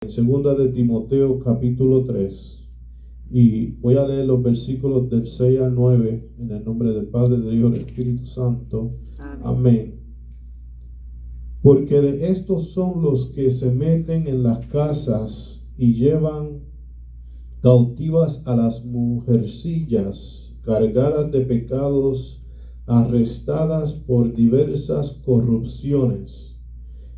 En segunda de Timoteo capítulo 3, y voy a leer los versículos del 6 al 9 en el nombre del Padre, del Hijo y del Espíritu Santo. Amén. Porque de estos son los que se meten en las casas y llevan cautivas a las mujercillas cargadas de pecados, arrestadas por diversas corrupciones.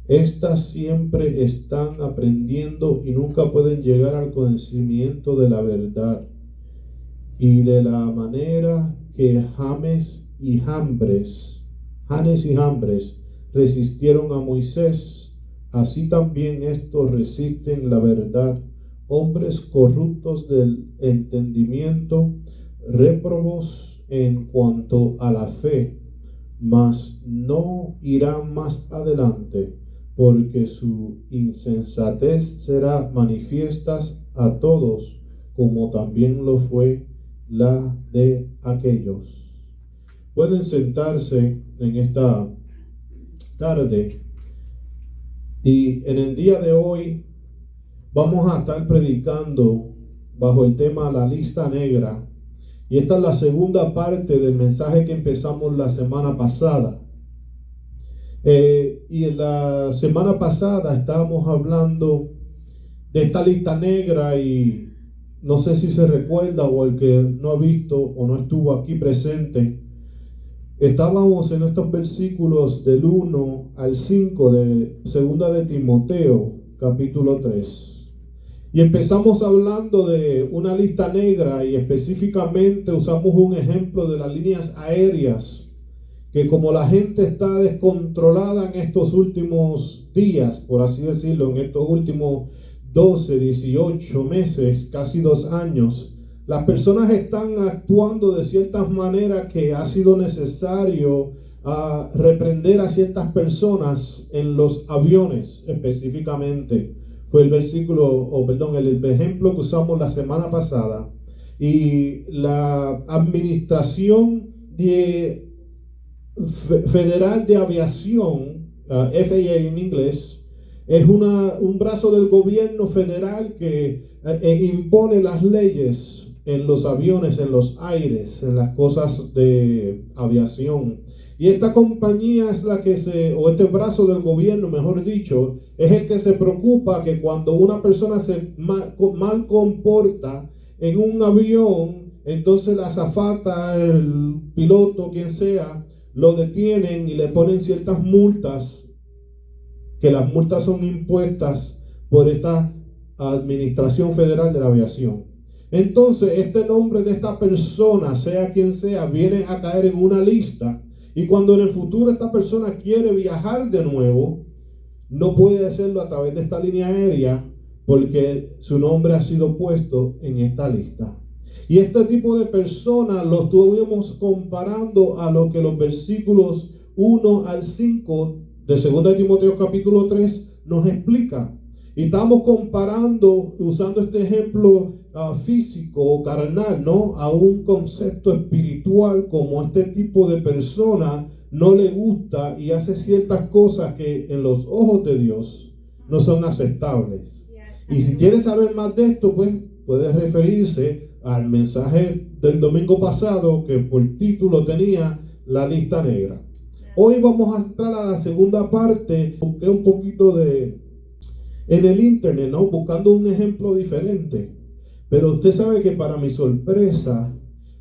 Estas siempre están aprendiendo y nunca pueden llegar al conocimiento de la verdad. Y de la manera que Janes y Jambres resistieron a Moisés, así también estos resisten la verdad. Hombres corruptos del entendimiento, réprobos en cuanto a la fe, mas no irán más adelante, porque su insensatez será manifiesta a todos, como también lo fue la de aquellos. Pueden sentarse en esta tarde, y en el día de hoy vamos a estar predicando bajo el tema La Lista Negra, y esta es la segunda parte del mensaje que empezamos la semana pasada. Y en la semana pasada estábamos hablando de esta lista negra, y no sé si se recuerda, o el que no ha visto o no estuvo aquí presente, estábamos en estos versículos del 1 al 5 de segunda de Timoteo capítulo 3. Y empezamos hablando de una lista negra, y específicamente usamos un ejemplo de las líneas aéreas, que como la gente está descontrolada en estos últimos días, por así decirlo, en estos últimos 12, 18 meses, casi 2 años, las personas están actuando de ciertas maneras que ha sido necesario reprender a ciertas personas en los aviones. Específicamente fue el el ejemplo que usamos la semana pasada. Y la administración Federal de Aviación, FAA en inglés, es un brazo del gobierno federal que impone las leyes en los aviones, en los aires, en las cosas de aviación. Y esta compañía es la que o este brazo del gobierno, mejor dicho, es el que se preocupa que cuando una persona se mal comporta en un avión, entonces la azafata, el piloto, quien sea, lo detienen y le ponen ciertas multas, que las multas son impuestas por esta Administración Federal de la Aviación. Entonces, este nombre de esta persona, sea quien sea, viene a caer en una lista, y cuando en el futuro esta persona quiere viajar de nuevo, no puede hacerlo a través de esta línea aérea, porque su nombre ha sido puesto en esta lista. Y este tipo de personas lo estuvimos comparando a lo que los versículos 1 al 5 de 2 Timoteo capítulo 3 nos explica. Y estamos comparando, usando este ejemplo físico o carnal, ¿no?, a un concepto espiritual, como este tipo de persona no le gusta y hace ciertas cosas que en los ojos de Dios no son aceptables. Y si quieres saber más de esto, pues puedes referirse al mensaje del domingo pasado, que por título tenía La Lista Negra. Hoy vamos a entrar a la segunda parte. Busqué un poquito en el internet, ¿no?, buscando un ejemplo diferente. Pero usted sabe que para mi sorpresa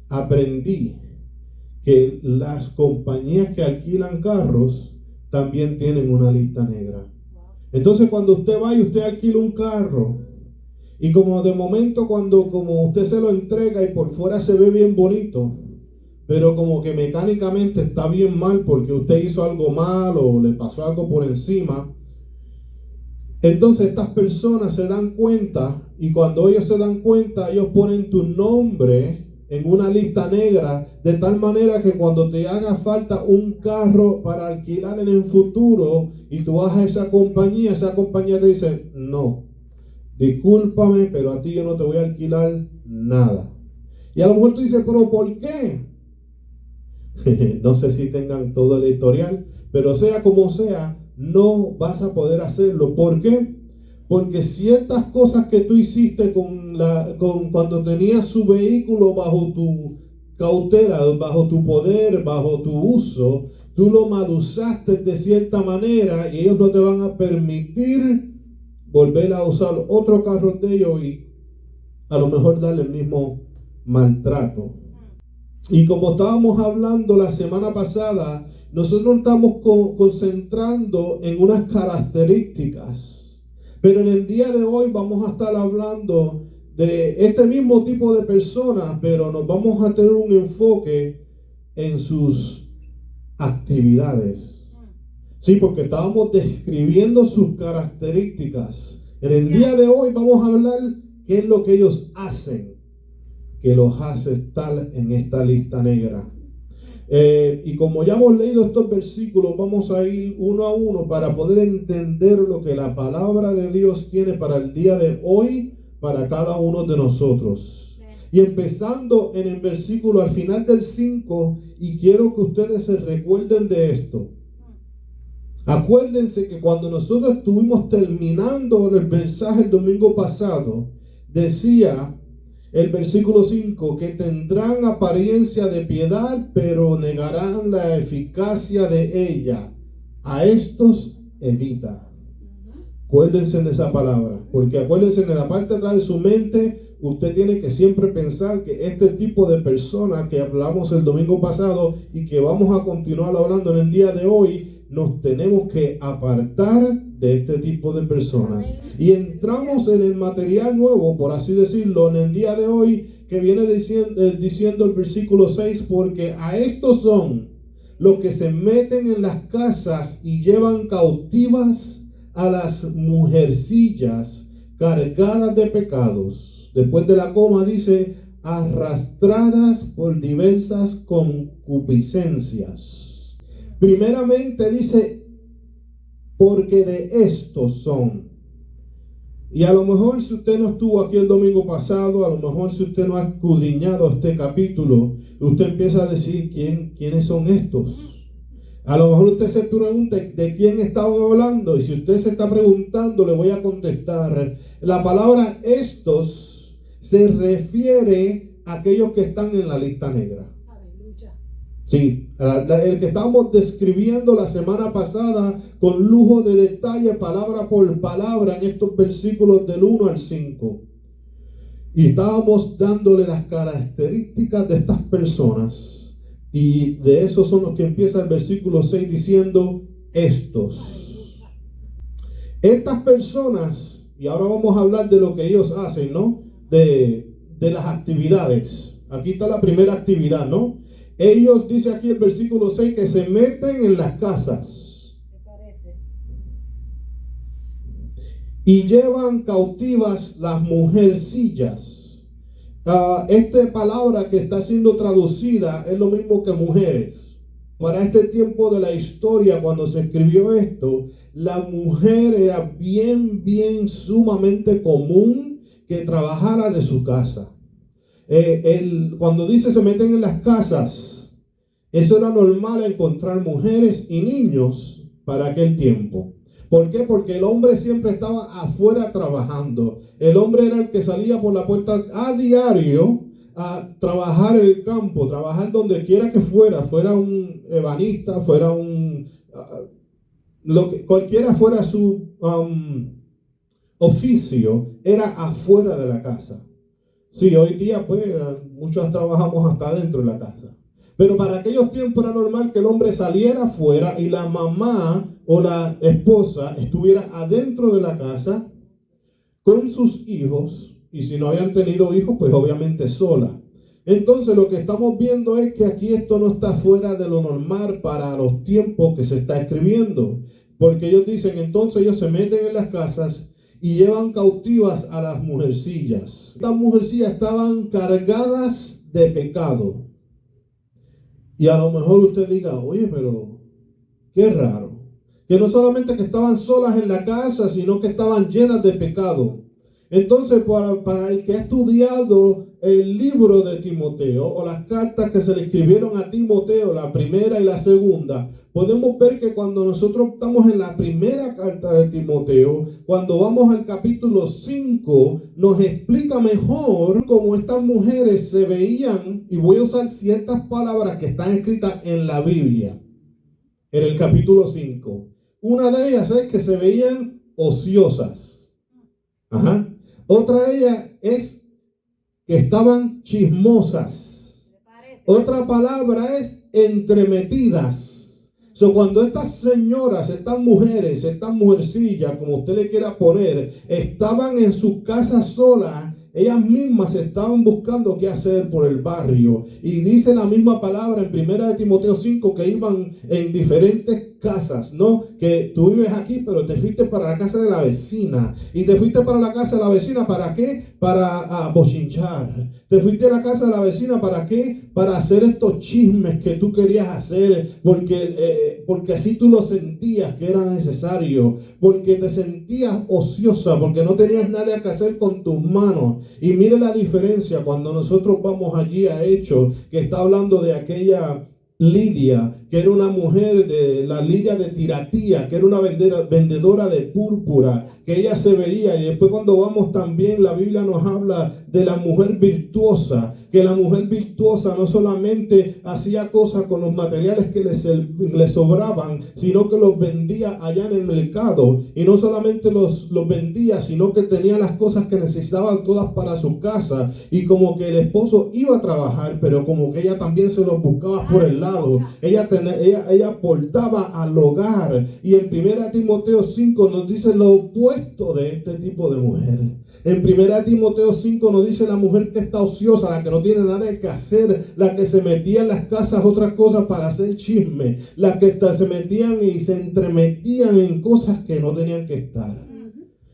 aprendí que las compañías que alquilan carros también tienen una lista negra. Entonces, cuando usted va y usted alquila un carro, y como de momento como usted se lo entrega y por fuera se ve bien bonito, pero como que mecánicamente está bien mal porque usted hizo algo mal o le pasó algo por encima, entonces estas personas se dan cuenta, y cuando ellos se dan cuenta, ellos ponen tu nombre en una lista negra, de tal manera que cuando te haga falta un carro para alquilar en el futuro y tú vas a esa compañía te dice: no, discúlpame, pero a ti yo no te voy a alquilar nada. Y a lo mejor tú dices: pero ¿por qué? No sé si tengan todo el historial, pero sea como sea, no vas a poder hacerlo. ¿Por qué? porque ciertas cosas que tú hiciste cuando tenías su vehículo bajo tu cautela, bajo tu poder, bajo tu uso, tú lo mal usaste de cierta manera y ellos no te van a permitir volver a usar otro carro de ellos y a lo mejor darle el mismo maltrato. Y como estábamos hablando la semana pasada, nosotros estamos concentrando en unas características, pero en el día de hoy vamos a estar hablando de este mismo tipo de personas, pero nos vamos a tener un enfoque en sus actividades. Sí, porque estábamos describiendo sus características. En el día de hoy vamos a hablar qué es lo que ellos hacen, que los hace estar en esta lista negra. Y como ya hemos leído estos versículos, vamos a ir uno a uno para poder entender lo que la palabra de Dios tiene para el día de hoy, para cada uno de nosotros. Y empezando en el versículo al final del 5, y quiero que ustedes se recuerden de esto. Acuérdense que cuando nosotros estuvimos terminando el mensaje el domingo pasado, decía el versículo 5, que tendrán apariencia de piedad, pero negarán la eficacia de ella. A estos evita. Acuérdense de esa palabra, porque acuérdense, en la parte de atrás de su mente, usted tiene que siempre pensar que este tipo de personas que hablamos el domingo pasado y que vamos a continuar hablando en el día de hoy, nos tenemos que apartar de este tipo de personas. Y entramos en el material nuevo, por así decirlo, en el día de hoy, que viene diciendo el versículo 6, porque a estos son los que se meten en las casas y llevan cautivas a las mujercillas cargadas de pecados. Después de la coma dice, arrastradas por diversas concupiscencias. Primeramente dice, porque de estos son. Y a lo mejor si usted no estuvo aquí el domingo pasado, a lo mejor si usted no ha escudriñado este capítulo, usted empieza a decir, ¿quiénes son estos? A lo mejor usted se pregunta de quién estaba hablando, y si usted se está preguntando, le voy a contestar. La palabra estos se refiere a aquellos que están en la lista negra. Sí, el que estábamos describiendo la semana pasada con lujo de detalle, palabra por palabra, en estos versículos del 1 al 5. Y estábamos dándole las características de estas personas. Y de esos son los que empieza el versículo 6 diciendo estos. Estas personas, y ahora vamos a hablar de lo que ellos hacen, ¿no? De las actividades. Aquí está la primera actividad, ¿no? Ellos, dice aquí el versículo 6, que se meten en las casas y llevan cautivas las mujercillas. Esta palabra que está siendo traducida es lo mismo que mujeres. Para este tiempo de la historia, cuando se escribió esto, la mujer era bien sumamente común que trabajara de su casa. Cuando dice se meten en las casas, eso era normal encontrar mujeres y niños para aquel tiempo. ¿Por qué? Porque el hombre siempre estaba afuera trabajando. El hombre era el que salía por la puerta a diario a trabajar en el campo, trabajar donde quiera que fuera un ebanista, fuera cualquiera fuera su oficio, era afuera de la casa. Sí, hoy día pues muchos trabajamos hasta dentro de la casa. Pero para aquellos tiempos era normal que el hombre saliera afuera y la mamá o la esposa estuviera adentro de la casa con sus hijos, y si no habían tenido hijos, pues obviamente sola. Entonces lo que estamos viendo es que aquí esto no está fuera de lo normal para los tiempos que se está escribiendo, porque ellos dicen, entonces ellos se meten en las casas y llevan cautivas a las mujercillas. Estas mujercillas estaban cargadas de pecado. Y a lo mejor usted diga, oye, pero qué raro. Que no solamente que estaban solas en la casa, sino que estaban llenas de pecado. Entonces, para el que ha estudiado el libro de Timoteo o las cartas que se le escribieron a Timoteo, la primera y la segunda, podemos ver que cuando nosotros estamos en la primera carta de Timoteo, cuando vamos al capítulo 5, nos explica mejor cómo estas mujeres se veían, y voy a usar ciertas palabras que están escritas en la Biblia, en el capítulo 5. Una de ellas es que se veían ociosas. Ajá. Otra de ellas es que estaban chismosas. Otra palabra es entremetidas. Cuando estas señoras, estas mujeres, estas mujercillas, como usted le quiera poner, estaban en sus casas solas, ellas mismas estaban buscando qué hacer por el barrio. Y dice la misma palabra en 1 Timoteo 5 que iban en diferentes casas, ¿no? Que tú vives aquí, pero te fuiste para la casa de la vecina. Y te fuiste para la casa de la vecina, ¿para qué? Para bochinchar. Te fuiste a la casa de la vecina, ¿para qué? Para hacer estos chismes que tú querías hacer, porque así tú lo sentías que era necesario, porque te sentías ociosa, porque no tenías nada que hacer con tus manos. Y mire la diferencia cuando nosotros vamos allí a Hechos, que está hablando de aquella Lidia, que era una mujer de la Lidia de Tiratía, que era una vendedora de púrpura, que ella se veía. Y después cuando vamos también, la Biblia nos habla de la mujer virtuosa, que la mujer virtuosa no solamente hacía cosas con los materiales que le sobraban, sino que los vendía allá en el mercado. Y no solamente los vendía, sino que tenía las cosas que necesitaban todas para su casa. Y como que el esposo iba a trabajar, pero como que ella también se los buscaba por el lado. Ella aportaba al hogar. Y en 1 Timoteo 5 nos dice lo opuesto de este tipo de mujer. En 1 Timoteo 5 nos dice la mujer que está ociosa, la que no tiene nada que hacer, la que se metía en las casas otras cosas para hacer chisme, la que se metían y se entremetían en cosas que no tenían que estar.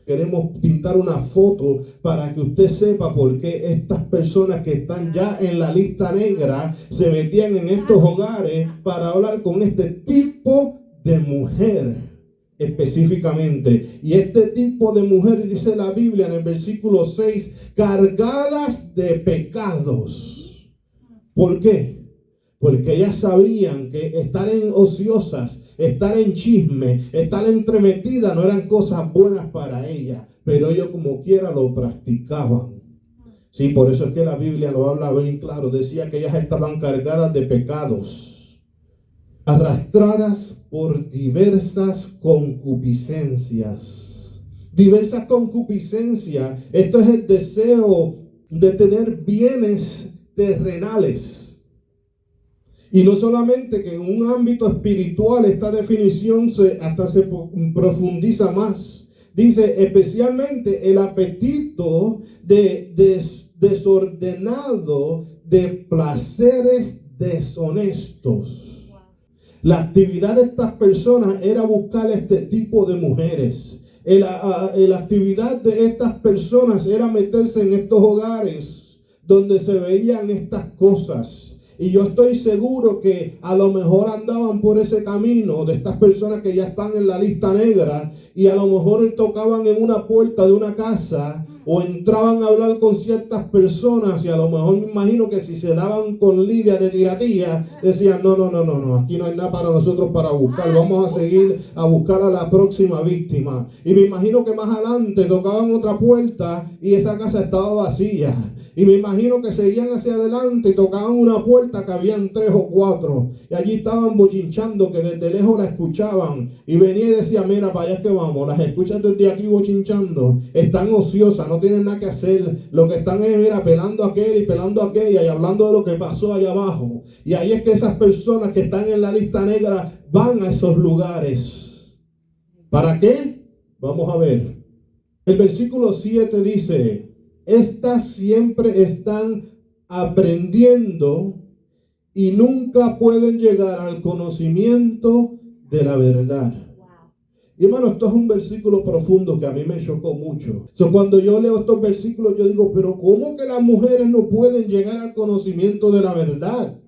Queremos pintar una foto para que usted sepa por qué estas personas que están ya en la lista negra se metían en estos hogares para hablar con este tipo de mujer específicamente. Y este tipo de mujer, dice la Biblia en el versículo 6, cargadas de pecados. ¿Por qué? Porque ellas sabían que estar en ociosas, estar en chisme, estar entremetida no eran cosas buenas para ellas, pero ellos como quiera lo practicaban. Sí, por eso es que la Biblia lo habla bien claro. Decía que ellas estaban cargadas de pecados, arrastradas por diversas concupiscencias. Diversas concupiscencias. Esto es el deseo de tener bienes terrenales. Y no solamente que en un ámbito espiritual esta definición se profundiza más. Dice especialmente el apetito desordenado de placeres deshonestos. La actividad de estas personas era buscar este tipo de mujeres. La actividad de estas personas era meterse en estos hogares donde se veían estas cosas. Y yo estoy seguro que a lo mejor andaban por ese camino de estas personas que ya están en la lista negra, y a lo mejor tocaban en una puerta de una casa o entraban a hablar con ciertas personas, y a lo mejor me imagino que si se daban con Lidia de Tiratía, decían no, aquí no hay nada para nosotros para buscar, vamos a seguir a buscar a la próxima víctima. Y me imagino que más adelante tocaban otra puerta y esa casa estaba vacía. Y me imagino que seguían hacia adelante y tocaban una puerta que habían 3 o 4. Y allí estaban bochinchando, que desde lejos la escuchaban. Y venía y decía, mira, para allá que vamos. Las escuchas desde aquí bochinchando. Están ociosas, no tienen nada que hacer. Lo que están es, mira, pelando a aquel y pelando a aquella y hablando de lo que pasó allá abajo. Y ahí es que esas personas que están en la lista negra van a esos lugares. ¿Para qué? Vamos a ver. El versículo 7 dice: estas siempre están aprendiendo y nunca pueden llegar al conocimiento de la verdad. Y hermano, esto es un versículo profundo que a mí me chocó mucho. Cuando yo leo estos versículos, yo digo, pero ¿cómo que las mujeres no pueden llegar al conocimiento de la verdad?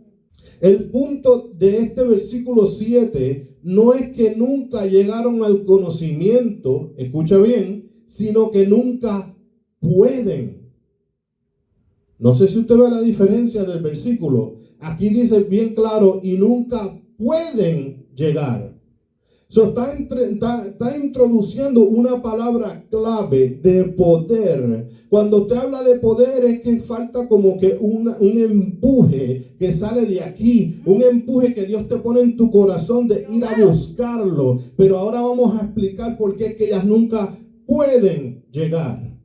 El punto de este versículo 7 no es que nunca llegaron al conocimiento, escucha bien, sino que nunca pueden. No sé si usted ve la diferencia del versículo. Aquí dice bien claro, y nunca pueden llegar. Está introduciendo una palabra clave de poder. Cuando usted habla de poder es que falta como que un empuje que sale de aquí, un empuje que Dios te pone en tu corazón de ir a buscarlo. Pero ahora vamos a explicar por qué es que ellas nunca pueden llegar.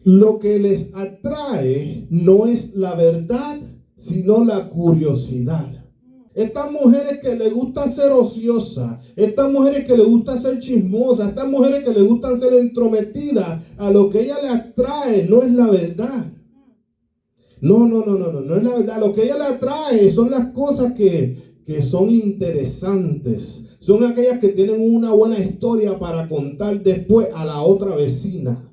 Lo que les atrae no es la verdad, sino la curiosidad. Estas mujeres que les gusta ser ociosas, estas mujeres que les gusta ser chismosas, estas mujeres que les gustan ser entrometidas, a lo que ella le atrae no es la verdad. No es la verdad. Lo que ella le atrae son las cosas que son interesantes. Son aquellas que tienen una buena historia para contar después a la otra vecina.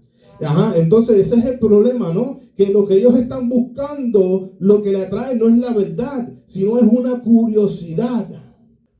Entonces ese es el problema, ¿no? Que lo que ellos están buscando, lo que le atrae no es la verdad, sino es una curiosidad.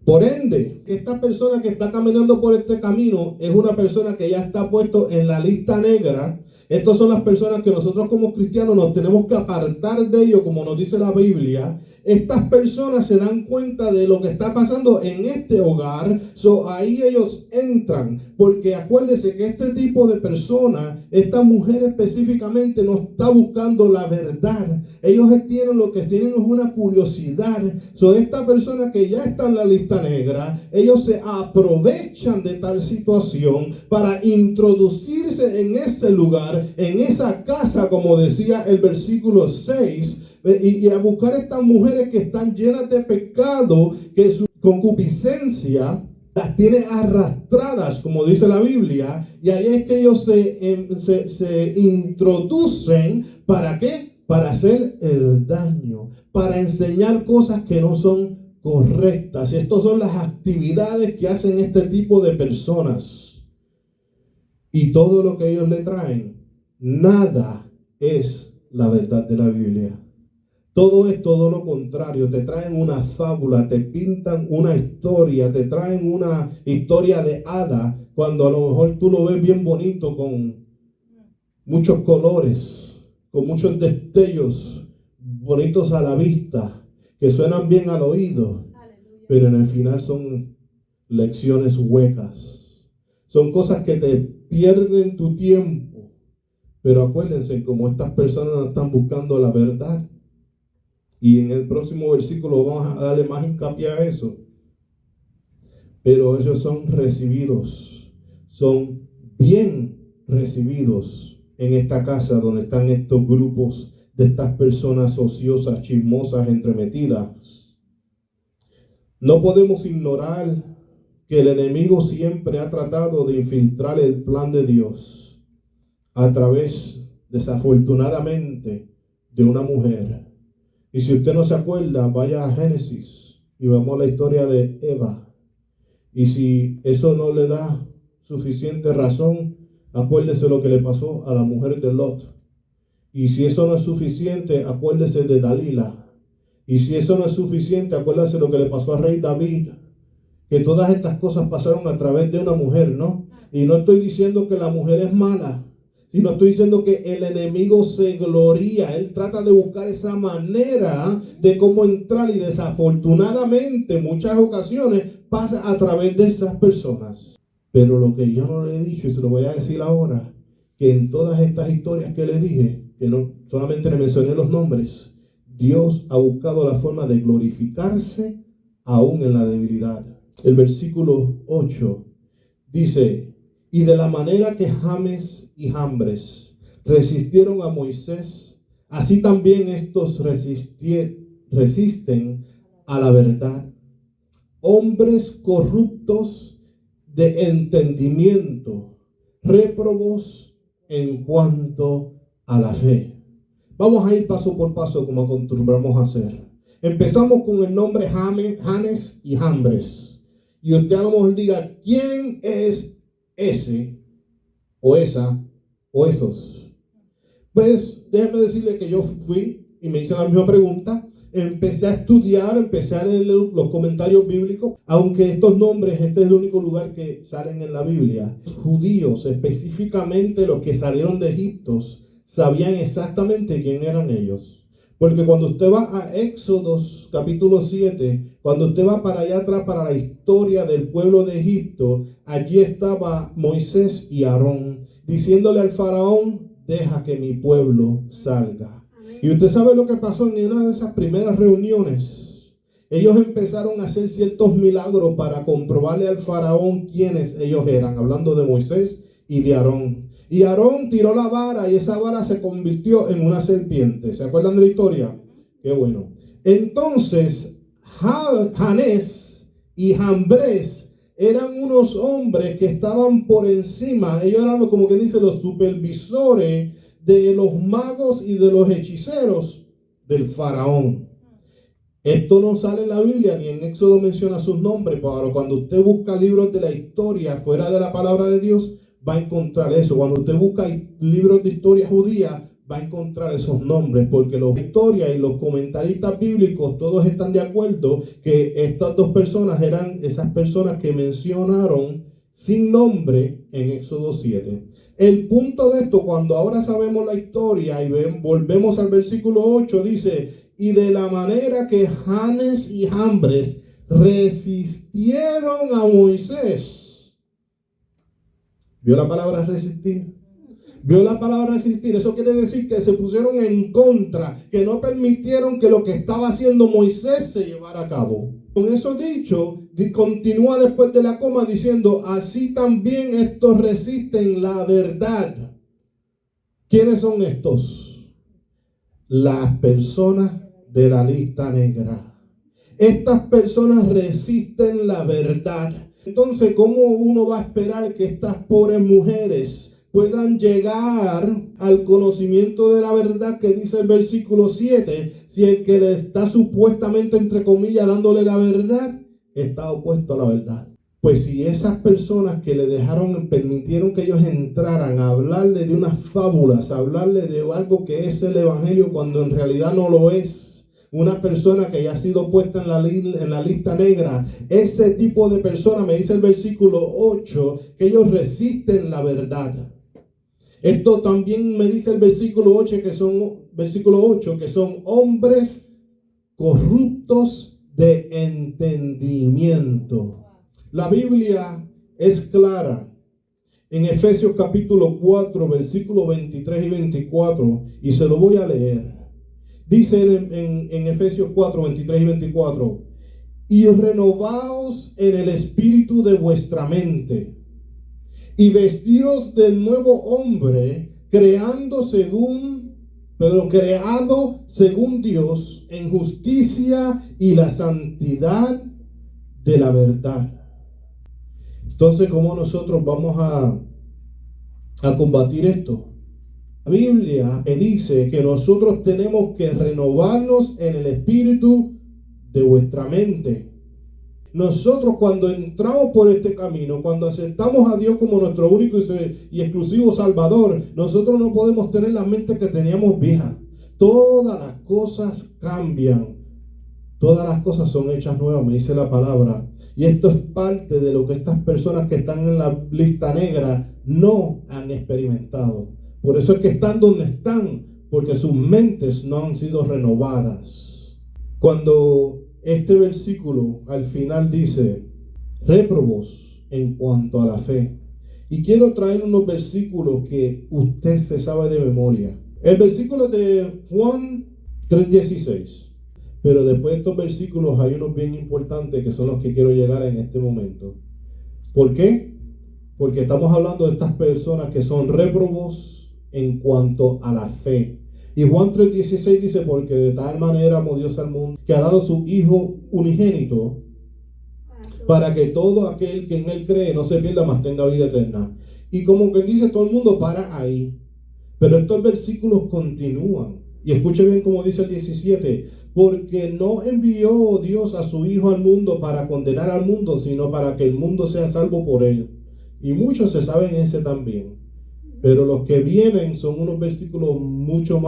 Por ende, esta persona que está caminando por este camino es una persona que ya está puesto en la lista negra. Estas son las personas que nosotros como cristianos nos tenemos que apartar de ellos, como nos dice la Biblia. Estas personas se dan cuenta de lo que está pasando en este hogar. Ahí ellos entran. Porque acuérdense que este tipo de personas, esta mujer específicamente, no está buscando la verdad. Ellos tienen lo que tienen es una curiosidad. Esta persona que ya está en la lista negra, ellos se aprovechan de tal situación para introducirse en ese lugar, en esa casa, como decía el versículo 6. Y a buscar a estas mujeres que están llenas de pecado, que su concupiscencia las tiene arrastradas, como dice la Biblia, y ahí es que ellos se introducen. ¿Para qué? Para hacer el daño, para enseñar cosas que no son correctas. Estas son las actividades que hacen este tipo de personas. Y todo lo que ellos le traen, nada es la verdad de la Biblia. Todo es todo lo contrario. Te traen una fábula, te pintan una historia, te traen una historia de hada, cuando a lo mejor tú lo ves bien bonito, con muchos colores, con muchos destellos bonitos a la vista, que suenan bien al oído, pero en el final son lecciones huecas. Son cosas que te pierden tu tiempo. Pero acuérdense, como estas personas están buscando la verdad, y en el próximo versículo vamos a darle más hincapié a eso. Pero ellos son recibidos, son bien recibidos en esta casa donde están estos grupos de estas personas ociosas, chismosas, entremetidas. No podemos ignorar que el enemigo siempre ha tratado de infiltrar el plan de Dios a través, desafortunadamente, de una mujer. Y si usted no se acuerda, vaya a Génesis y vemos la historia de Eva. Y si eso no le da suficiente razón, acuérdese lo que le pasó a la mujer de Lot. Y si eso no es suficiente, acuérdese de Dalila. Y si eso no es suficiente, acuérdese lo que le pasó al rey David. Que todas estas cosas pasaron a través de una mujer, ¿no? Y no estoy diciendo que la mujer es mala, sino estoy diciendo que el enemigo se gloria. Él trata de buscar esa manera de cómo entrar, y desafortunadamente en muchas ocasiones pasa a través de esas personas. Pero lo que yo no le he dicho, y se lo voy a decir ahora, que en todas estas historias que le dije, que no solamente le mencioné los nombres, Dios ha buscado la forma de glorificarse aún en la debilidad. El versículo 8 dice: y de la manera que James y Jambres resistieron a Moisés, así también estos resisten a la verdad. Hombres corruptos de entendimiento, réprobos en cuanto a la fe. Vamos a ir paso por paso como acostumbramos a hacer. Empezamos con el nombre Janes y Jambres. Y usted a lo mejor diga, ¿quién es ese o esa o esos? Pues déjeme decirle que yo fui y me hice la misma pregunta. Empecé a estudiar, empecé a leer los comentarios bíblicos, aunque estos nombres, este es el único lugar que salen en la Biblia. Los judíos, específicamente los que salieron de Egipto, sabían exactamente quién eran ellos. Porque cuando usted va a Éxodos capítulo 7, cuando usted va para allá atrás para la historia del pueblo de Egipto, allí estaba Moisés y Aarón diciéndole al faraón: deja que mi pueblo salga. Y usted sabe lo que pasó en una de esas primeras reuniones. Ellos empezaron a hacer ciertos milagros para comprobarle al faraón quiénes ellos eran, hablando de Moisés y de Aarón. Y Aarón tiró la vara y esa vara se convirtió en una serpiente. ¿Se acuerdan de la historia? Qué bueno. Entonces, Janés y Jambres eran unos hombres que estaban por encima. Ellos eran, como que dice, los supervisores de los magos y de los hechiceros del faraón. Esto no sale en la Biblia, ni en Éxodo menciona sus nombres, pero cuando usted busca libros de la historia fuera de la palabra de Dios, va a encontrar eso. Cuando usted busca libros de historia judía, va a encontrar esos nombres, porque los historias y los comentaristas bíblicos todos están de acuerdo que estas dos personas eran esas personas que mencionaron sin nombre en Éxodo 7. El punto de esto, cuando ahora sabemos la historia y volvemos al versículo 8, dice: y de la manera que Janés y Jambres resistieron a Moisés. ¿Vio la palabra resistir? ¿Vio la palabra resistir? Eso quiere decir que se pusieron en contra, que no permitieron que lo que estaba haciendo Moisés se llevara a cabo. Con eso dicho, continúa después de la coma diciendo: así también estos resisten la verdad. ¿Quiénes son estos? Las personas de la lista negra. Estas personas resisten la verdad. Entonces, ¿cómo uno va a esperar que estas pobres mujeres puedan llegar al conocimiento de la verdad que dice el versículo 7, si el que le está supuestamente, entre comillas, dándole la verdad, está opuesto a la verdad? Pues si esas personas que le permitieron que ellos entraran a hablarle de unas fábulas, a hablarle de algo que es el evangelio cuando en realidad no lo es, una persona que ya ha sido puesta en la lista negra, ese tipo de persona, me dice el versículo 8, que ellos resisten la verdad. Esto también me dice el versículo 8, que son hombres corruptos de entendimiento. La Biblia es clara en Efesios capítulo 4, versículos 23 y 24, y se lo voy a leer. Dice en Efesios 4, 23 y 24: y renovaos en el espíritu de vuestra mente, y vestíos del nuevo hombre, creado según Dios en justicia y la santidad de la verdad. Entonces, ¿cómo nosotros vamos a combatir esto? La Biblia me dice que nosotros tenemos que renovarnos en el espíritu de vuestra mente. Nosotros, cuando entramos por este camino, cuando aceptamos a Dios como nuestro único y exclusivo Salvador, nosotros no podemos tener la mente que teníamos vieja. Todas las cosas cambian. Todas las cosas son hechas nuevas, me dice la palabra. Y esto es parte de lo que estas personas que están en la lista negra no han experimentado. Por eso es que están donde están, porque sus mentes no han sido renovadas. Cuando este versículo al final dice: réprobos en cuanto a la fe. Y quiero traer unos versículos que usted se sabe de memoria. El versículo de Juan 3:16. Pero después de estos versículos hay unos bien importantes que son los que quiero llegar en este momento. ¿Por qué? Porque estamos hablando de estas personas que son réprobos en cuanto a la fe. Y Juan 3:16 dice: porque de tal manera amó Dios al mundo, que ha dado su Hijo unigénito, para que todo aquel que en él cree no se pierda, mas tenga vida eterna. Y como que dice, todo el mundo para ahí. Pero estos versículos continúan. Y escuche bien como dice el 17: porque no envió Dios a su Hijo al mundo para condenar al mundo, sino para que el mundo sea salvo por él. Y muchos se saben ese también. Pero los que vienen son unos versículos mucho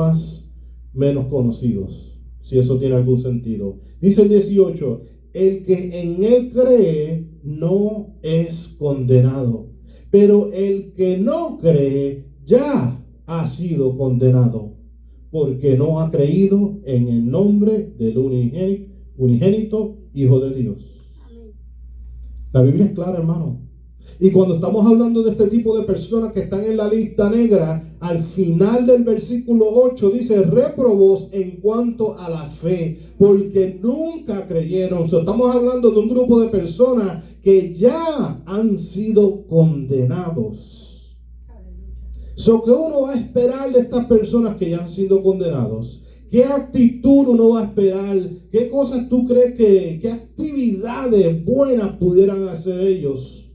menos conocidos, si eso tiene algún sentido. Dice el 18: el que en él cree no es condenado, pero el que no cree ya ha sido condenado, porque no ha creído en el nombre del unigénito Hijo de Dios. La Biblia es clara, hermano. Y cuando estamos hablando de este tipo de personas que están en la lista negra, al final del versículo 8 dice: reprobos en cuanto a la fe, porque nunca creyeron. Estamos hablando de un grupo de personas que ya han sido condenados. ¿Qué uno va a esperar de estas personas que ya han sido condenados? ¿Qué actitud uno va a esperar? ¿Qué cosas tú crees qué actividades buenas pudieran hacer ellos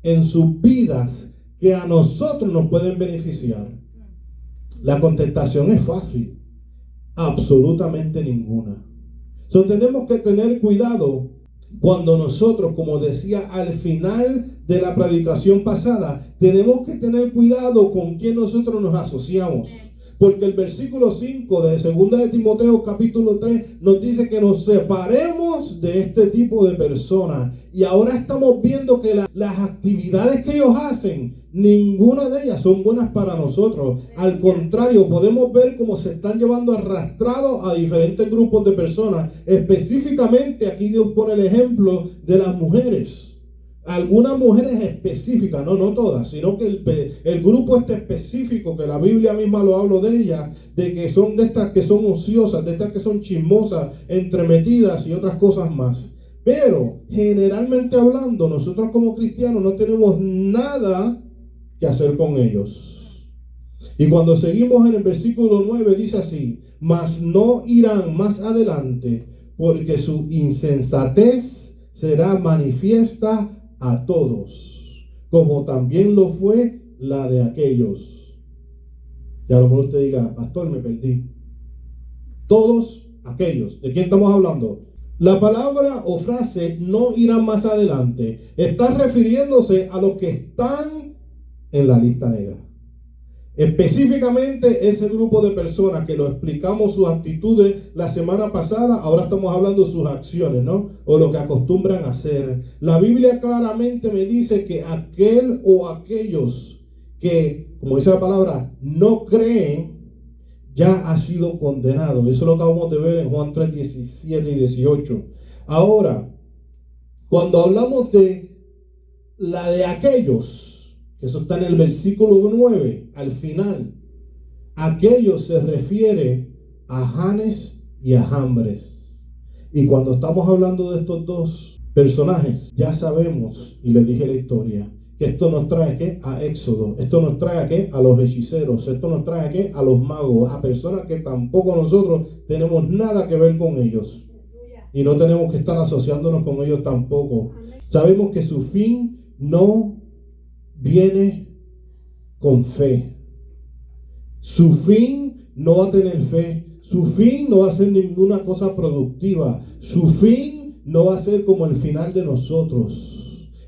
en sus vidas que a nosotros nos pueden beneficiar? La contestación es fácil: absolutamente ninguna. Tenemos que tener cuidado cuando nosotros, como decía al final de la predicación pasada, tenemos que tener cuidado con quién nosotros nos asociamos. Porque el versículo 5 de 2 de Timoteo capítulo 3 nos dice que nos separemos de este tipo de personas. Y ahora estamos viendo que las actividades que ellos hacen, ninguna de ellas son buenas para nosotros. Al contrario, podemos ver cómo se están llevando arrastrados a diferentes grupos de personas. Específicamente aquí Dios pone el ejemplo de las mujeres. Algunas mujeres específicas, no todas, sino que el grupo específico, que la Biblia misma lo habla de ellas, de que son de estas que son ociosas, de estas que son chismosas, entremetidas y otras cosas más. Pero generalmente hablando, nosotros como cristianos no tenemos nada que hacer con ellos. Y cuando seguimos en el versículo 9 dice así: mas no irán más adelante, porque su insensatez será manifiesta a todos, como también lo fue la de aquellos. Y a lo mejor usted diga: pastor, me perdí. Todos aquellos. ¿De quién estamos hablando? La palabra o frase "no irán más adelante" está refiriéndose a los que están en la lista negra. Específicamente ese grupo de personas que lo explicamos sus actitudes la semana pasada, ahora estamos hablando de sus acciones, ¿no? O lo que acostumbran a hacer. La Biblia claramente me dice que aquel o aquellos que, como dice la palabra, no creen, ya ha sido condenado. Eso lo acabamos de ver en Juan 3, 17 y 18. Ahora, cuando hablamos de la de aquellos, eso está en el versículo 9, al final. Aquello se refiere a Janes y a Jambres. Y cuando estamos hablando de estos dos personajes, ya sabemos, y les dije la historia, que esto nos trae ¿qué? A Éxodo. Esto nos trae ¿a qué? A los hechiceros. Esto nos trae ¿a qué? A los magos. A personas que tampoco nosotros tenemos nada que ver con ellos. Y no tenemos que estar asociándonos con ellos tampoco. Sabemos que su fin no viene con fe. Su fin no va a tener fe. Su fin no va a ser ninguna cosa productiva. Su fin no va a ser como el final de nosotros.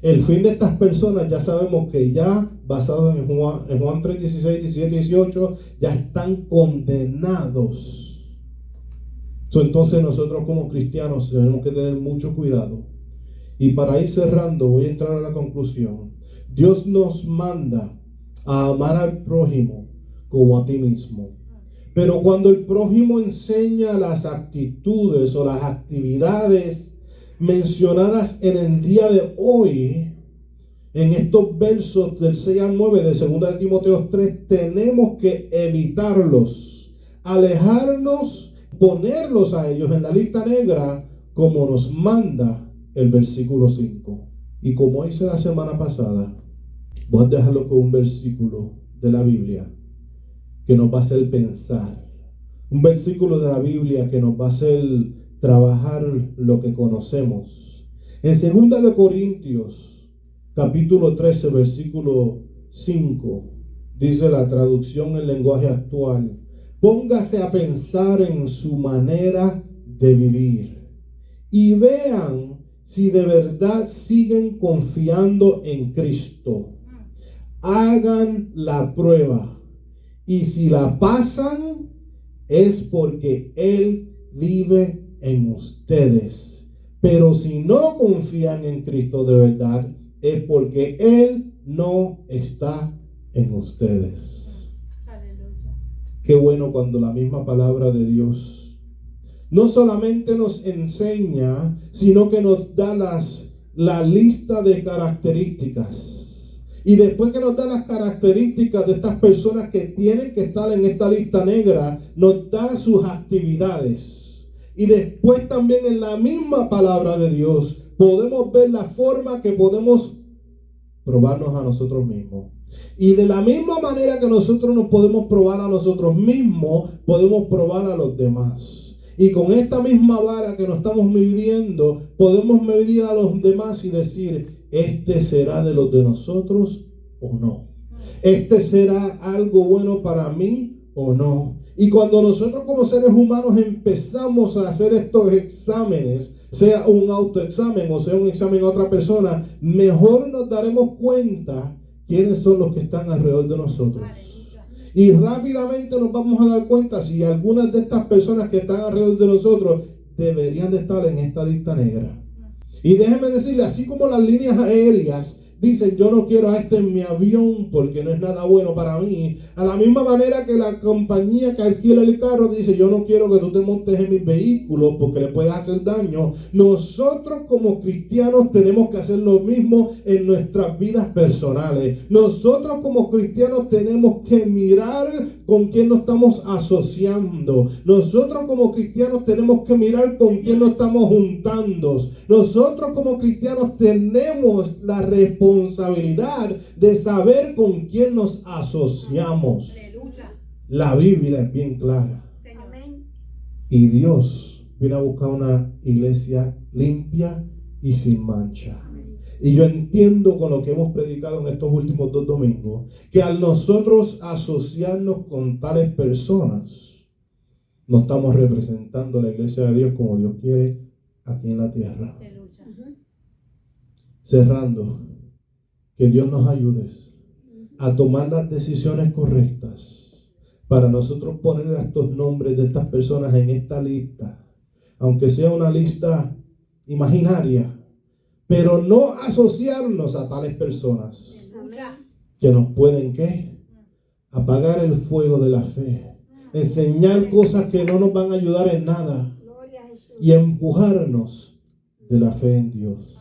El fin de estas personas ya sabemos que ya, basado en Juan 3, 16, 17, 18, ya están condenados. Entonces nosotros como cristianos tenemos que tener mucho cuidado. Y para ir cerrando, voy a entrar a la conclusión. Dios nos manda a amar al prójimo como a ti mismo. Pero cuando el prójimo enseña las actitudes o las actividades mencionadas en el día de hoy, en estos versos del 6 al 9 de 2 de Timoteo 3, tenemos que evitarlos, alejarnos, ponerlos a ellos en la lista negra, como nos manda el versículo 5. Y como hice la semana pasada, voy a dejarlo con un versículo de la Biblia que nos va a hacer pensar. Un versículo de la Biblia que nos va a hacer trabajar lo que conocemos. En 2 de Corintios, capítulo 13, versículo 5, dice la traducción en lenguaje actual: póngase a pensar en su manera de vivir y vean si de verdad siguen confiando en Cristo. Hagan la prueba, y si la pasan, es porque Él vive en ustedes. Pero si no confían en Cristo de verdad, es porque Él no está en ustedes. Aleluya. Qué bueno cuando la misma palabra de Dios no solamente nos enseña, sino que nos da la lista de características. Y después que nos da las características de estas personas que tienen que estar en esta lista negra, nos da sus actividades. Y después también en la misma palabra de Dios podemos ver la forma que podemos probarnos a nosotros mismos. Y de la misma manera que nosotros nos podemos probar a nosotros mismos, podemos probar a los demás. Y con esta misma vara que nos estamos midiendo, podemos medir a los demás y decir, ¿este será de los de nosotros o no? ¿Este será algo bueno para mí o no? Y cuando nosotros como seres humanos empezamos a hacer estos exámenes, sea un autoexamen o sea un examen a otra persona, mejor nos daremos cuenta quiénes son los que están alrededor de nosotros. Y rápidamente nos vamos a dar cuenta si algunas de estas personas que están alrededor de nosotros deberían de estar en esta lista negra. Y déjeme decirle, así como las líneas aéreas dicen, yo no quiero a este en mi avión porque no es nada bueno para mí. A la misma manera que la compañía que alquila el carro dice, yo no quiero que tú te montes en mis vehículos porque le puedes hacer daño. Nosotros como cristianos tenemos que hacer lo mismo en nuestras vidas personales. Nosotros como cristianos tenemos que mirar con quién nos estamos asociando. Nosotros como cristianos tenemos que mirar con quién nos estamos juntando. Nosotros como cristianos tenemos la responsabilidad de saber con quién nos asociamos. La Biblia es bien clara. Y Dios viene a buscar una iglesia limpia y sin mancha. Y yo entiendo con lo que hemos predicado en estos últimos 2 domingos, que al nosotros asociarnos con tales personas, no estamos representando la iglesia de Dios como Dios quiere aquí en la tierra. Cerrando, que Dios nos ayude a tomar las decisiones correctas para nosotros poner estos nombres de estas personas en esta lista, aunque sea una lista imaginaria, pero no asociarnos a tales personas que nos pueden ¿qué? Apagar el fuego de la fe, enseñar cosas que no nos van a ayudar en nada y empujarnos de la fe en Dios.